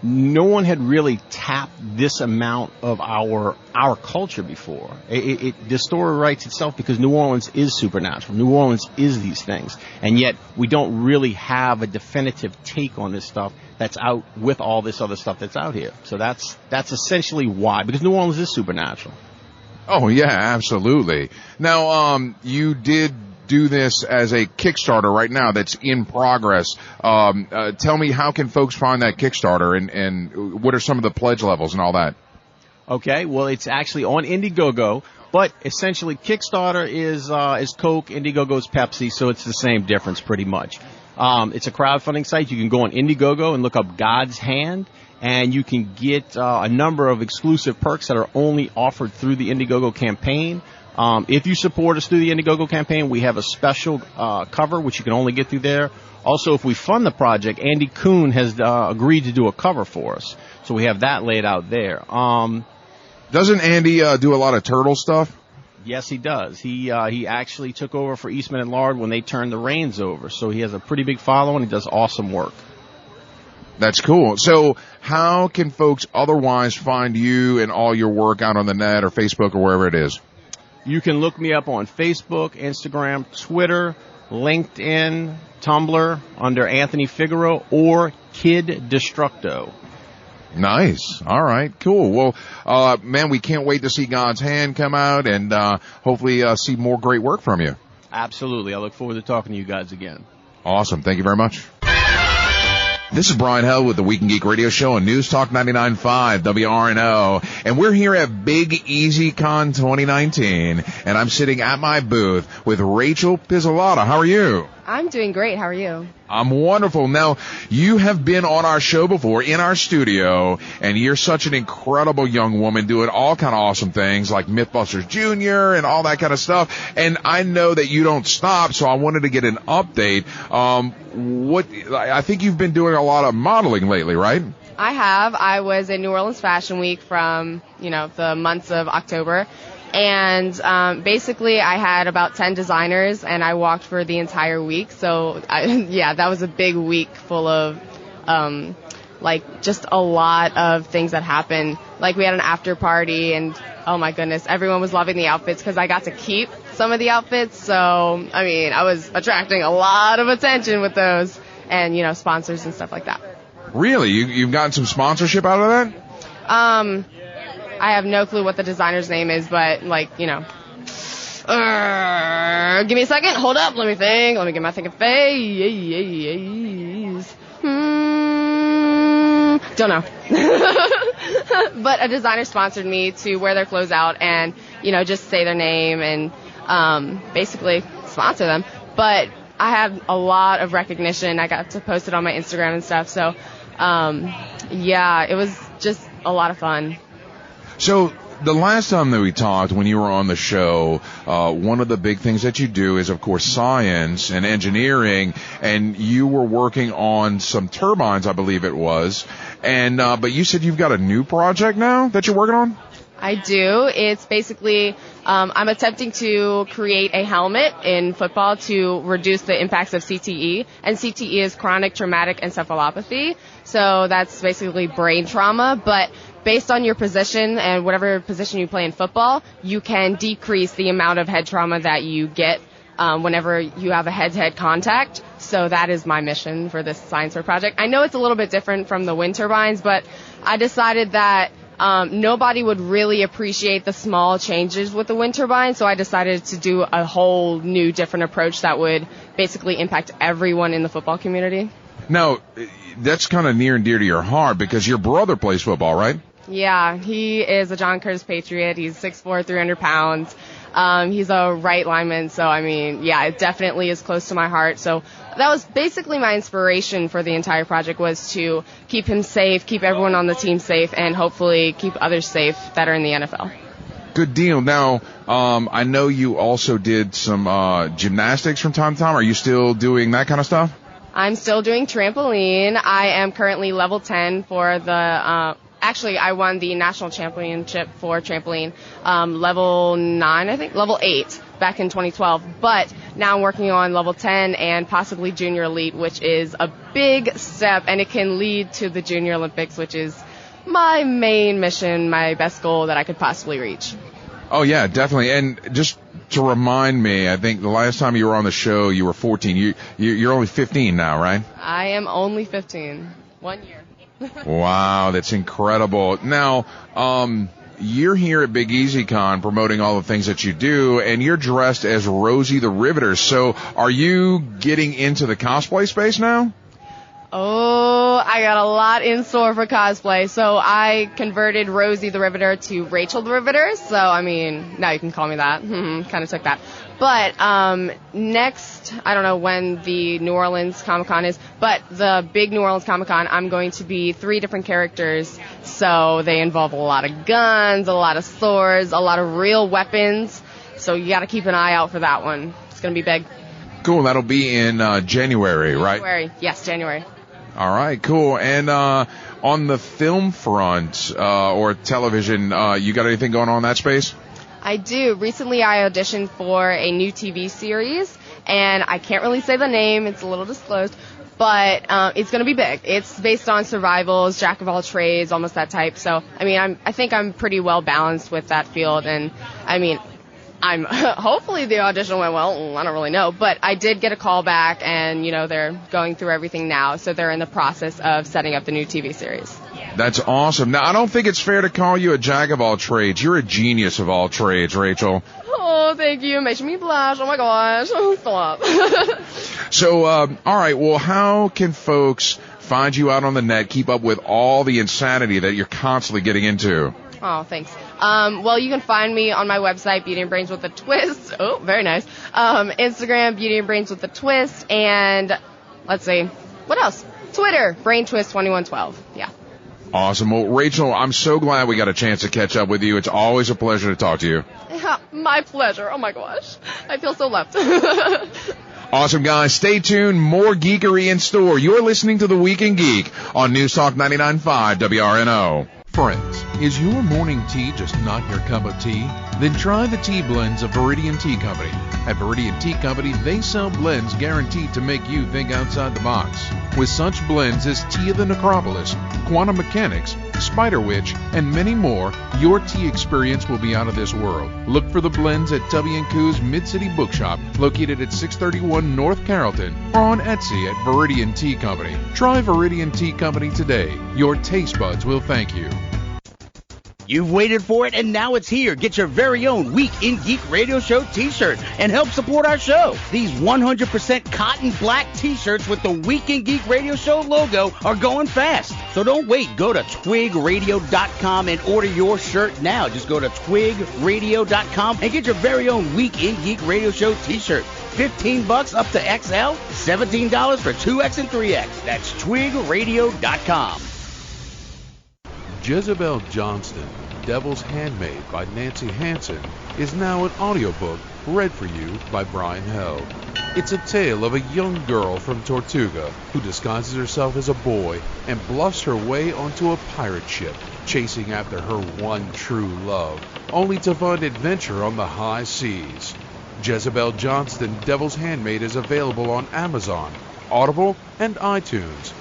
I: no one had really tapped this amount of our culture before. The story writes itself because New Orleans is supernatural. New Orleans is these things. And yet we don't really have a definitive take on this stuff that's out with all this other stuff that's out here. So that's essentially why, because New Orleans is supernatural.
D: Oh, yeah, absolutely. Now, you did do this as a Kickstarter right now that's in progress. Tell me, how can folks find that Kickstarter, and what are some of the pledge levels and all that?
I: Okay, well, it's actually on Indiegogo. But essentially, Kickstarter is Coke, Indiegogo is Pepsi, so it's the same difference pretty much. It's a crowdfunding site. You can go on Indiegogo and look up God's Hand, and you can get a number of exclusive perks that are only offered through the Indiegogo campaign. If you support us through the Indiegogo campaign, we have a special cover, which you can only get through there. Also, if we fund the project, Andy Kuhn has agreed to do a cover for us. So we have that laid out there.
D: Doesn't Andy do a lot of turtle stuff?
I: Yes, he does. He actually took over for Eastman and Lard when they turned the reins over. So he has a pretty big following. He does awesome work.
D: That's cool. So how can folks otherwise find you and all your work out on the net or Facebook or wherever it is?
I: You can look me up on Facebook, Instagram, Twitter, LinkedIn, Tumblr under Anthony Figaro or Kid Destructo.
D: Nice. All right. Cool. Well, man, we can't wait to see God's Hand come out and hopefully see more great work from you.
I: Absolutely. I look forward to talking to you guys again.
D: Awesome. Thank you very much. This is Brian Held with the Week in Geek Radio Show on News Talk 99.5 WRNO, and we're here at Big Easy Con 2019, and I'm sitting at my booth with Rachel Pizzolato. How are you?
J: I'm doing great. How are you?
D: I'm wonderful. Now, you have been on our show before in our studio, and you're such an incredible young woman doing all kind of awesome things like Mythbusters Jr. and all that kind of stuff. And I know that you don't stop, so I wanted to get an update. I think you've been doing a lot of modeling lately, right?
J: I have. I was in New Orleans Fashion Week from, the months of October. And basically, I had about 10 designers, and I walked for the entire week. So, that was a big week full of, just a lot of things that happened. Like, we had an after party, and, oh, my goodness, everyone was loving the outfits because I got to keep some of the outfits. So, I was attracting a lot of attention with those and, sponsors and stuff like that.
D: Really? You've gotten some sponsorship out of that?
J: I have no clue what the designer's name is, but, give me a second. Hold up. Let me think. Let me get my thinking phase. Don't know. But a designer sponsored me to wear their clothes out and, just say their name and basically sponsor them. But I had a lot of recognition. I got to post it on my Instagram and stuff. So, it was just a lot of fun.
D: So the last time that we talked, when you were on the show, one of the big things that you do is, of course, science and engineering, and you were working on some turbines, I believe it was. And but you said you've got a new project now that you're working on?
J: I do. It's basically, I'm attempting to create a helmet in football to reduce the impacts of CTE. And CTE is chronic traumatic encephalopathy. So that's basically brain trauma. But based on your position and whatever position you play in football, you can decrease the amount of head trauma that you get whenever you have a head-to-head contact. So that is my mission for this science fair project. I know it's a little bit different from the wind turbines, but I decided that nobody would really appreciate the small changes with the wind turbine, so I decided to do a whole new different approach that would basically impact everyone in the football community.
D: Now, that's kind of near and dear to your heart because your brother plays football, right?
J: Yeah, he is a John Curtis Patriot. He's 6'4", 300 pounds. He's a right lineman, so it definitely is close to my heart. So that was basically my inspiration for the entire project, was to keep him safe, keep everyone on the team safe, and hopefully keep others safe that are in the NFL.
D: Good deal. Now, I know you also did some gymnastics from time to time. Are you still doing that kind of stuff?
J: I'm still doing trampoline. I am currently level 10 for the actually, I won the national championship for trampoline, level 9, I think, level 8 back in 2012. But now I'm working on level 10 and possibly junior elite, which is a big step, and it can lead to the Junior Olympics, which is my main mission, my best goal that I could possibly reach.
D: Oh, yeah, definitely. And just to remind me, I think the last time you were on the show, you were 14. You're only 15 now, right?
J: I am only 15. 1 year.
D: Wow, that's incredible. Now, you're here at Big Easy Con promoting all the things that you do, and you're dressed as Rosie the Riveter. So are you getting into the cosplay space now?
J: Oh, I got a lot in store for cosplay. So I converted Rosie the Riveter to Rachel the Riveter. So, I mean, now you can call me that. Kind of took that. But next, I don't know when the New Orleans Comic-Con is, but the big New Orleans Comic-Con, I'm going to be 3 different characters. So they involve a lot of guns, a lot of swords, a lot of real weapons. So you got to keep an eye out for that one. It's going to be big.
D: Cool. That'll be in January, right?
J: January. Yes, January.
D: All right, cool. And on the film front or television, you got anything going on in that space?
J: I do. Recently, I auditioned for a new TV series, and I can't really say the name. It's a little disclosed, but it's going to be big. It's based on survivals, jack of all trades, almost that type. So, I mean, I think I'm pretty well balanced with that field, and I mean, I'm hopefully the audition went well. I don't really know, but I did get a call back, and they're going through everything now, so they're in the process of setting up the new TV series.
D: That's awesome. Now, I don't think it's fair to call you a jack of all trades. You're a genius of all trades, Rachel.
J: Oh, thank you. Making me blush. Oh my gosh. Stop.
D: So, all right. Well, how can folks find you out on the net, keep up with all the insanity that you're constantly getting into?
J: Oh, thanks. Well, you can find me on my website, Beauty and Brains with a Twist. Oh, very nice. Instagram, Beauty and Brains with a Twist. And let's see, what else? Twitter, Brain Twist 2112. Yeah.
D: Awesome. Well, Rachel, I'm so glad we got a chance to catch up with you. It's always a pleasure to talk to you.
J: Yeah, my pleasure. Oh, my gosh. I feel so loved.
D: Awesome, guys. Stay tuned. More geekery in store. You're listening to The Week in Geek on News Talk 99.5 WRNO.
E: Friends, is your morning tea just not your cup of tea? Then try the tea blends of Viridian Tea Company. At Viridian Tea Company, they sell blends guaranteed to make you think outside the box. With such blends as Tea of the Necropolis, Quantum Mechanics, Spider Witch, and many more, your tea experience will be out of this world. Look for the blends at W&Q's Mid-City Bookshop, located at 631 North Carrollton, or on Etsy at Viridian Tea Company. Try Viridian Tea Company today. Your taste buds will thank you.
C: You've waited for it, and now it's here. Get your very own Week in Geek Radio Show t-shirt and help support our show. These 100% cotton black t-shirts with the Week in Geek Radio Show logo are going fast. So don't wait. Go to twigradio.com and order your shirt now. Just go to twigradio.com and get your very own Week in Geek Radio Show t-shirt. $15 up to XL, $17 for 2X and 3X. That's twigradio.com.
K: Jezebel Johnston, Devil's Handmaid by Nancy Hansen, is now an audiobook read for you by Brian Held. It's a tale of a young girl from Tortuga who disguises herself as a boy and bluffs her way onto a pirate ship, chasing after her one true love, only to find adventure on the high seas. Jezebel Johnston, Devil's Handmaid is available on Amazon, Audible, and iTunes.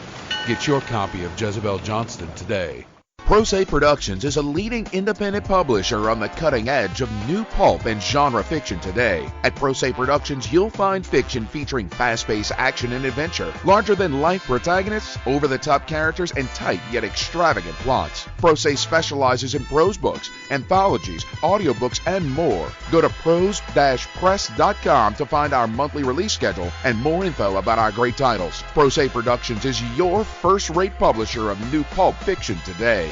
K: Get your copy of Jezebel Johnston today.
H: Pro Se Productions is a leading independent publisher on the cutting edge of new pulp and genre fiction today. At Pro Se Productions, you'll find fiction featuring fast-paced action and adventure, larger-than-life protagonists, over-the-top characters, and tight yet extravagant plots. Pro Se specializes in prose books, anthologies, audiobooks, and more. Go to prose-press.com to find our monthly release schedule and more info about our great titles. Pro Se Productions is your first-rate publisher of new pulp fiction today.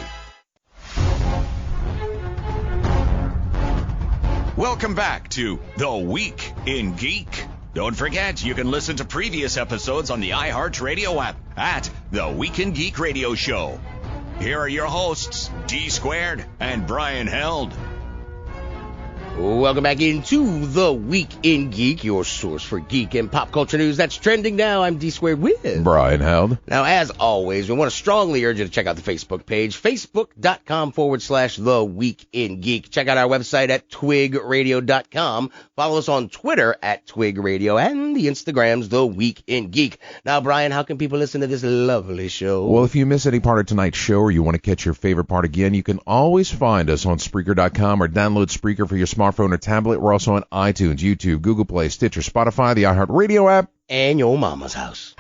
B: Welcome back to The Week in Geek. Don't forget, you can listen to previous episodes on the iHeartRadio app at The Week in Geek Radio Show. Here are your hosts, D Squared and Brian Held.
C: Welcome back into The Week in Geek, your source for geek and pop culture news that's trending now. I'm D Squared with
D: Brian Held.
C: Now, as always, we want to strongly urge you to check out the Facebook page, facebook.com/The Week in Geek. Check out our website at twigradio.com. Follow us on Twitter at twigradio and the Instagrams, The Week in Geek. Now, Brian, how can people listen to this lovely show?
D: Well, if you miss any part of tonight's show or you want to catch your favorite part again, you can always find us on Spreaker.com or download Spreaker for your smartphone or tablet. We're also on iTunes, YouTube, Google Play, Stitcher, Spotify, the iHeartRadio app,
C: and your mama's house.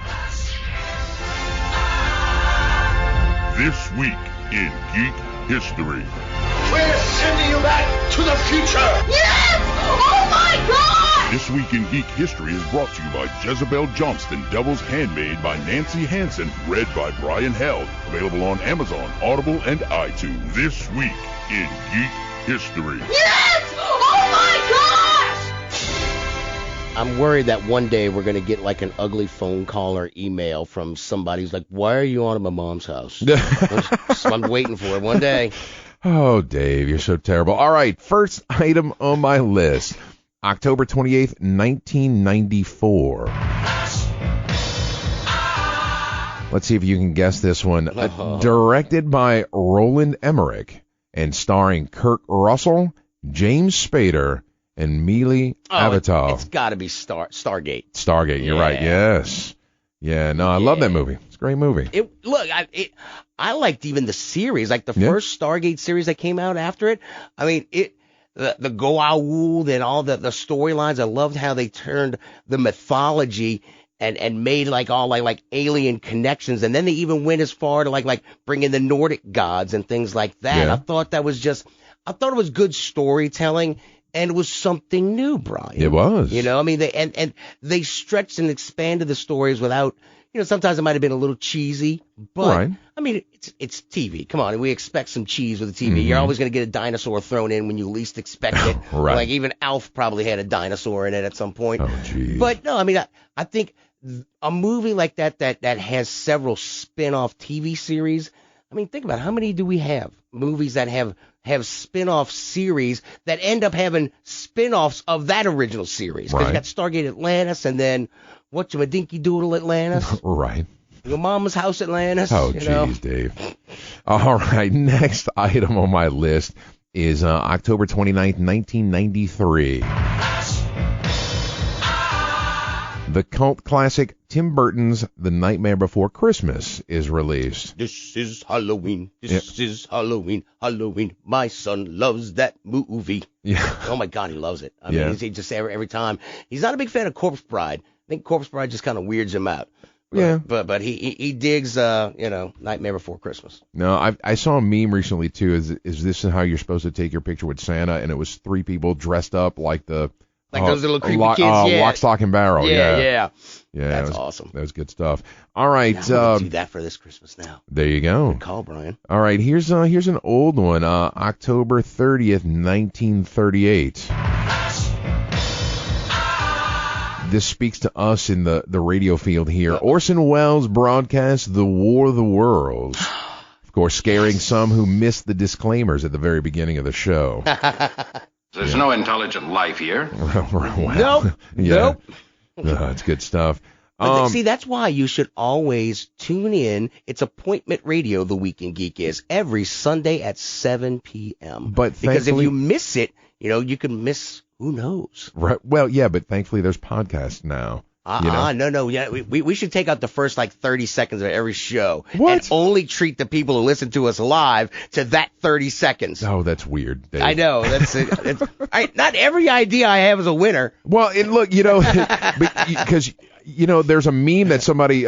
A: This week in Geek History.
G: We're sending you back to the future! Yes! Oh my God!
A: This Week in Geek History is brought to you by Jezebel Johnston, Devil's Handmaid by Nancy Hansen, read by Brian Held. Available on Amazon, Audible, and iTunes. This Week in Geek History.
L: Yes! Oh my gosh!
C: I'm worried that one day we're going to get like an ugly phone call or email from somebody who's like, why are you on at my mom's house? I'm waiting for it one day.
D: Oh, Dave, you're so terrible. All right, first item on my list, October 28th, 1994. Let's see if you can guess this one. Directed by Roland Emmerich and starring Kurt Russell, James Spader, and Mili Avital.
C: It's got to be Stargate.
D: Stargate, you're right, yes. Yeah, no, I love that movie. It's a great movie.
C: I liked even the series, like the first Stargate series that came out after it. I mean, the Goa'uld and all the storylines. I loved how they turned the mythology and made like alien connections, and then they even went as far to like bring in the Nordic gods and things like that.
D: Yeah.
C: I thought it was good storytelling. And it was something new, Brian.
D: It was.
C: You know, I mean, they stretched and expanded the stories without, sometimes it might have been a little cheesy, but
D: right.
C: I mean, it's TV. Come on, we expect some cheese with the TV. You're always going to get a dinosaur thrown in when you least expect it.
D: Right.
C: Like even Alf probably had a dinosaur in it at some point.
D: Oh, geez.
C: But no, I mean, I think a movie like that has several spin-off TV series. I mean, think about it. How many do we have? Movies that have spin-off series that end up having spin-offs of that original series. Because you got Stargate Atlantis and then Dinky Doodle Atlantis.
D: Right.
C: Your Mama's House Atlantis.
D: Oh, jeez, Dave. All right, next item on my list is October 29th, 1993. The cult classic Tim Burton's The Nightmare Before Christmas is released.
C: This is Halloween. This is Halloween. Halloween. My son loves that movie.
D: Yeah.
C: Oh, my God, he loves it. I mean, he just every time. He's not a big fan of Corpse Bride. I think Corpse Bride just kind of weirds him out.
D: Yeah.
C: But he digs, Nightmare Before Christmas.
D: No, I saw a meme recently, too. Is this how you're supposed to take your picture with Santa? And it was 3 people dressed up like the...
C: Like those little creepy kids, yeah.
D: Lock, Stock, and Barrel,
C: yeah.
D: That's
C: awesome.
D: That was good stuff. All right.
C: I'm going to do that for this Christmas now.
D: There you go.
C: Good call, Brian.
D: All right, here's an old one, October 30th, 1938. This speaks to us in the radio field here. Orson Welles broadcasts The War of the Worlds. Of course, scaring some who missed the disclaimers at the very beginning of the show.
M: There's no intelligent life here.
C: Nope. Nope.
D: No, it's good stuff.
C: But see, that's why you should always tune in. It's appointment radio, The Week in Geek is, every Sunday at 7 p.m. Because if you miss it, you could miss who knows.
D: Right. Well, yeah, but thankfully there's podcasts now.
C: No. Yeah, we should take out the first 30 seconds of every show
D: and
C: only treat the people who listen to us live to that 30 seconds.
D: Oh, that's weird, Dave.
C: I know. That's it. Not every idea I have is a winner.
D: Well, and look, because there's a meme that somebody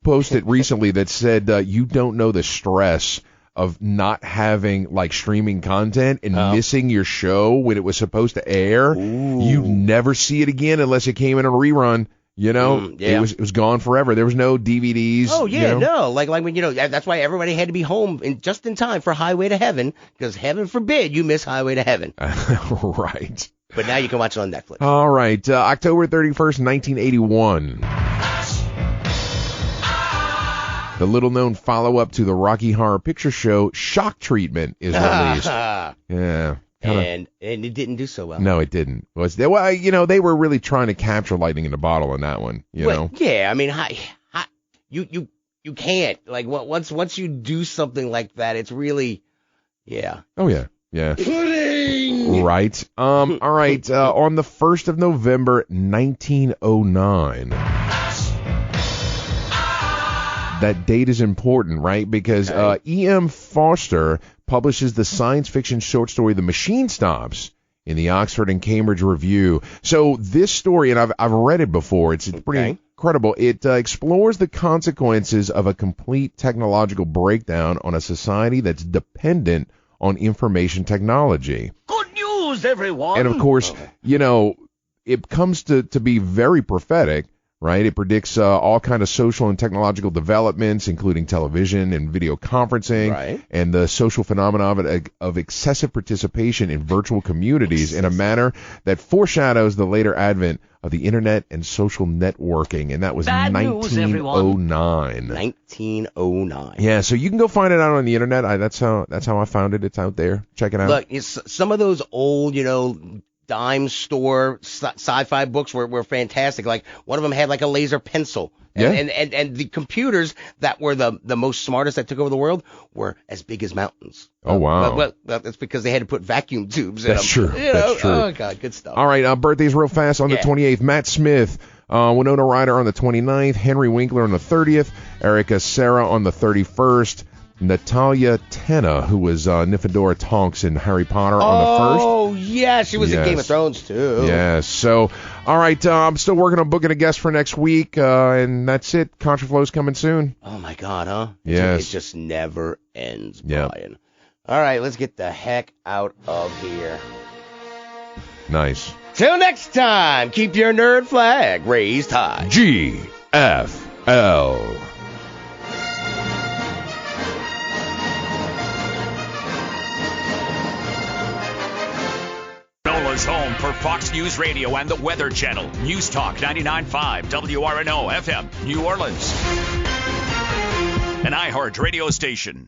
D: posted recently that said you don't know the stress of not having streaming content and missing your show when it was supposed to air.
C: Ooh.
D: You never see it again unless it came in a rerun. It was gone forever. There was no DVDs.
C: Oh yeah, no. Like when that's why everybody had to be home just in time for Highway to Heaven, because heaven forbid you miss Highway to Heaven.
D: Right.
C: But now you can watch it on Netflix.
D: All right, October 31st, 1981. The little-known follow-up to the Rocky Horror Picture Show, Shock Treatment, is released. Yeah.
C: And it didn't do so well.
D: No, it didn't. They were really trying to capture lightning in a bottle on that one.
C: Yeah, I mean, you can't. Once you do something like that, it's really, yeah.
D: Oh yeah.
C: Pudding.
D: Right. All right. On the 1st of November, 1909. That date is important, right? Because E.M. Forster publishes the science fiction short story The Machine Stops in the Oxford and Cambridge Review. So this story, and I've read it before, it's pretty incredible. It explores the consequences of a complete technological breakdown on a society that's dependent on information technology.
L: Good news, everyone!
D: And of course, it comes to be very prophetic, right? It predicts all kind of social and technological developments, including television and video conferencing,
C: Right.
D: and the social phenomena of excessive participation in virtual communities in a manner that foreshadows the later advent of the internet and social networking. And that was
N: Bad news, everyone.
D: 1909.
C: 1909.
D: Yeah, so you can go find it out on the internet. That's how I found it. It's out there. Check it out.
C: Look, some of those old, dime store sci-fi books were fantastic. Like one of them had like a laser pencil.
D: Yeah.
C: And the computers that were the most smartest that took over the world were as big as mountains.
D: Oh, wow.
C: Well, that's because they had to put vacuum tubes in
D: That's
C: them.
D: true. That's true.
C: Oh, God, good stuff.
D: All right, birthdays real fast on the 28th. Matt Smith, Winona Ryder on the 29th, Henry Winkler on the 30th, Erica Serra on the 31st, Natalia Tena, who was Nymphadora Tonks in Harry Potter, on the 1st.
C: Oh, yeah, she was in Game of Thrones, too.
D: Yes. So, all right, I'm still working on booking a guest for next week, and that's it. Contraflow's coming soon.
C: Oh, my God, huh?
D: Yes.
C: It just never ends,
D: Yep.
C: Brian. All right, let's get the heck out of here.
D: Nice.
C: Till next time, keep your nerd flag raised high.
D: GFL.
B: Nola's home for Fox News Radio and the Weather Channel. News Talk 99.5 WRNO FM, New Orleans. An iHeart radio station.